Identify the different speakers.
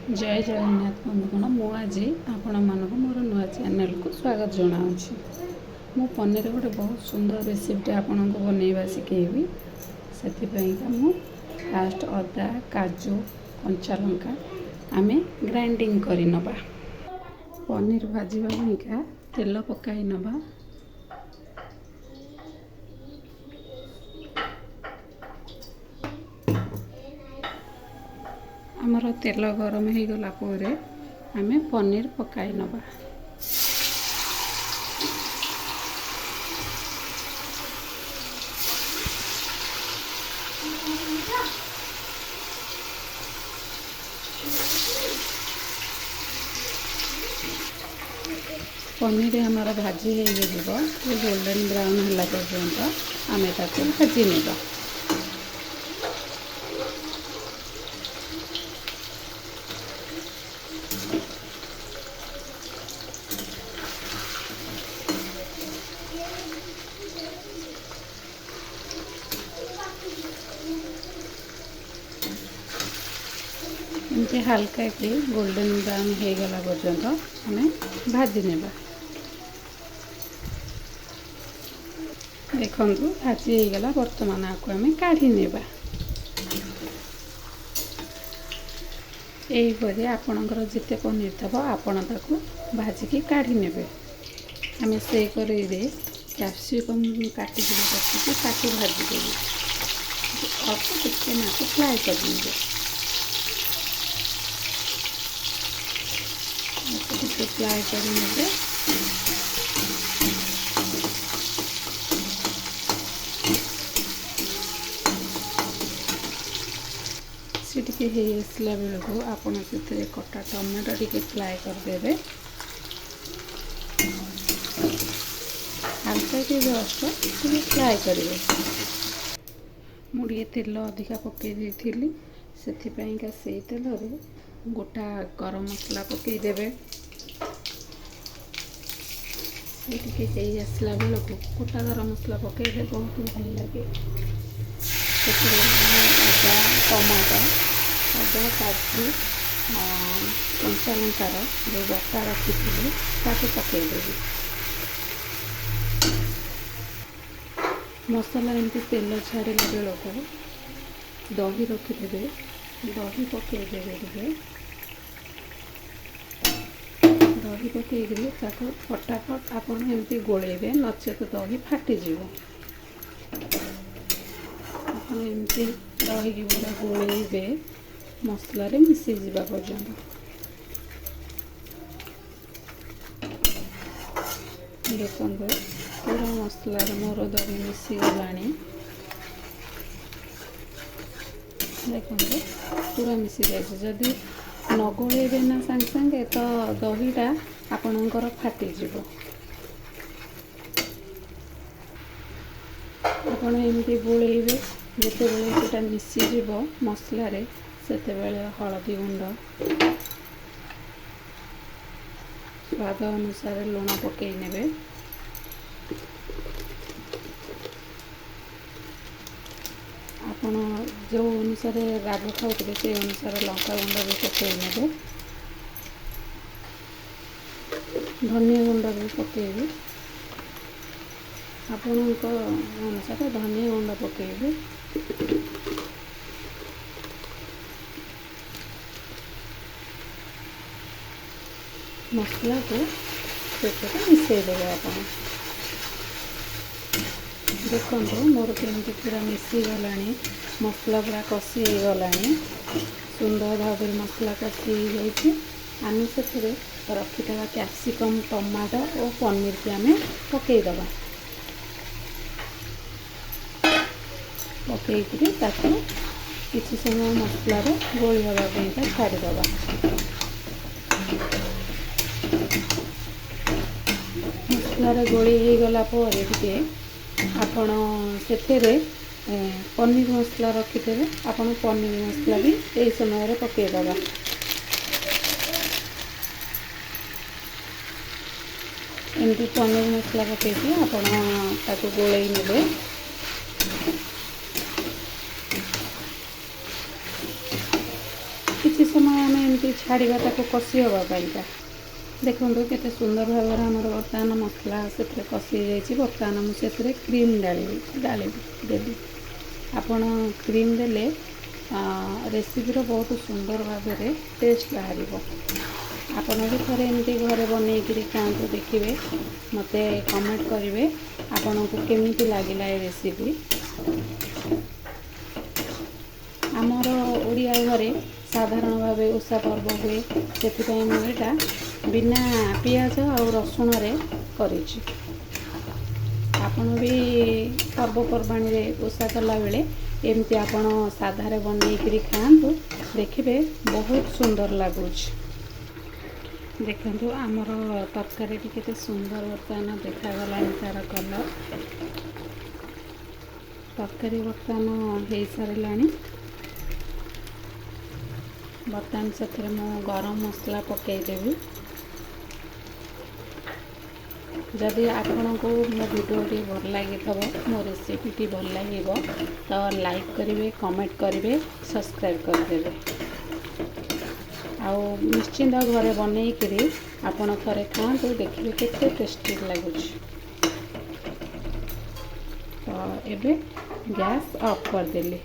Speaker 1: जय जगन्नाथ बंधुगण मु आज आपण मानक मोर नुआ चैनल को स्वागत जनाऊँगी। मु पनीर गोटे बहुत सुंदर रेसिपी आपण को बनैबा शिखेबी। से मु फास्ट अदा काजू कंचा लंका आम ग्राइंडिंग कर नबा। पनीर भाजवा तेल पकाई नबा। आमर तेल गरम हो गला आमे पनीर पकाई नबा। पनीर आमर भाजी हो गोल्डन ब्राउन है पर्यंत आम भाजी नेबा। एमती हल्का कि गोल्डन ब्राउन हो गला पर्यंत आम भाजी नेबा। देखु भाजी हो गला बर्तमान आपको आम काढ़ी नेबा। यहीपरि आपणकर जिते पनीर थब आपण ताकू भाजिकी काढ़ी नेबे। आम से कड़े कैप्सिकम काटिक रखिकी ताकू भाजी देवी। अल्प टिके नाकू फ्राए कर देंगे। टिके फ्राए कर टे आसला बेलू आपड़ से कटा टमाटो टे फ्राए करदे। हल्का के जस्ट फ्राए करेंगे। मुझे तेल अधिका पकई से तेल गोटा गरम मसला पकईदे। आसला बेलू गोटा गरम मसला पकईदे बहुत भल लगे। अदा टमाटो अदा काजू कंचा लंकार जो बटा रखी पकईदेवी। मसला एमती तेल छाड़ा बेलू दही रखिदे। दही पकईदे दही पकईदे फटाफट आपड़ एमती गोलेबे नचेत दही फाटीज। एमती दही की पूरा गोलेबे मसला मिसी जावा पर्यंत। देखो पूरा मसला मोर दही मिसी गला। देखो पूरा मिसी जाए। जदि न गोलेबे ना सांगे सांगे तो दहीटा आपणकर फाटीज। आपण एमती गोलेबे जिते बेले मिसीज मसलार से हलदी गुंड स्वाद अनुसार लुण पकई ने। आपण जो अनुसार राग खाऊे से अनुसार लंका गुंड भी पकई ने। धनिया गुंड भी पकईबे। आपण अनुसार धनिया गुंड पकईबे। मसला को मिसईदे। आप देखो मोर केमती पूरा मिसी गला। मसला पूरा कषि गला। सुंदर भाव मसला कषि आम से रखिथा कैप्सिकम टमाटो और पनीर की आम पकईदबा। पकई किसी समय मसलार गोली हाँपाई छाड़ीदबा। मसलार गोली हो गला आपण से पनीर मसला रखिथे। आपण पनीर मसला भी यही समय पकईदबा। एमती पनीर मसला पकईकी आपण ताकू गोलई नेबे। किसी समय आम ଏମିତି ଛାଡ଼ିବା ତାକୁ କଷି ହେବା ପାଇଁକା। ଦେଖନ୍ତୁ କେତେ ସୁନ୍ଦର ଭାବରେ ଆମର ବର୍ତ୍ତମାନ ମସଲା ସେଥିରେ କଷି ହେଇଯାଇଛି। ବର୍ତ୍ତମାନ ମୁଁ ସେଥିରେ କ୍ରିମ୍ ଦେବି। ଆପଣ କ୍ରିମ୍ ଦେଲେ ରେସିପିର ବହୁତ ସୁନ୍ଦର ଭାବରେ ଟେଷ୍ଟ ବାହାରିବ। ଆପଣ ବି ଥରେ ଏମିତି ଘରେ ବନେଇକିରି ଖାଆନ୍ତୁ, ଦେଖିବେ, ମୋତେ କମେଣ୍ଟ କରିବେ ଆପଣଙ୍କୁ କେମିତି ଲାଗିଲା ଏ ରେସିପି। ଆମର ଓଡ଼ିଆ ଘରେ ସାଧାରଣ ଭାବେ ଓଷା ପର୍ବ ହୁଏ, ସେଥିପାଇଁ ମୁଁ ଏଇଟା ବିନା ପିଆଜ ଆଉ ରସୁଣରେ କରିଛି। ଆପଣ ବି ପର୍ବପର୍ବାଣିରେ ଓଷା କଲାବେଳେ ଏମିତି ଆପଣ ସାଧାରେ ବନେଇକିରି ଖାଆନ୍ତୁ, ଦେଖିବେ ବହୁତ ସୁନ୍ଦର ଲାଗୁଛି। ଦେଖନ୍ତୁ ଆମର ତରକାରୀଟି କେତେ ସୁନ୍ଦର ବର୍ତ୍ତମାନ ଦେଖାଗଲାଣି ତା'ର କଲର୍। ତରକାରୀ ବର୍ତ୍ତମାନ ହେଇସାରିଲାଣି। ବର୍ତ୍ତମାନ ସେଥିରେ ମୁଁ ଗରମ ମସଲା ପକାଇଦେବି। ଯଦି ଆପଣଙ୍କୁ ମୋ ଭିଡ଼ିଓଟି ଭଲ ଲାଗିଥିବ, ମୋ ରେସିପିଟି ଭଲ ଲାଗିବ, ତ ଲାଇକ୍ କରିବେ, କମେଣ୍ଟ କରିବେ, ସବସ୍କ୍ରାଇବ୍ କରିଦେବେ। ଆଉ ନିଶ୍ଚିନ୍ତ ଘରେ ବନେଇକିରି ଆପଣ ଥରେ ଖାଆନ୍ତୁ, ଦେଖିବେ କେତେ ଟେଷ୍ଟି ଲାଗୁଛି। ତ ଏବେ ଗ୍ୟାସ୍ ଅଫ୍ କରିଦେଲି।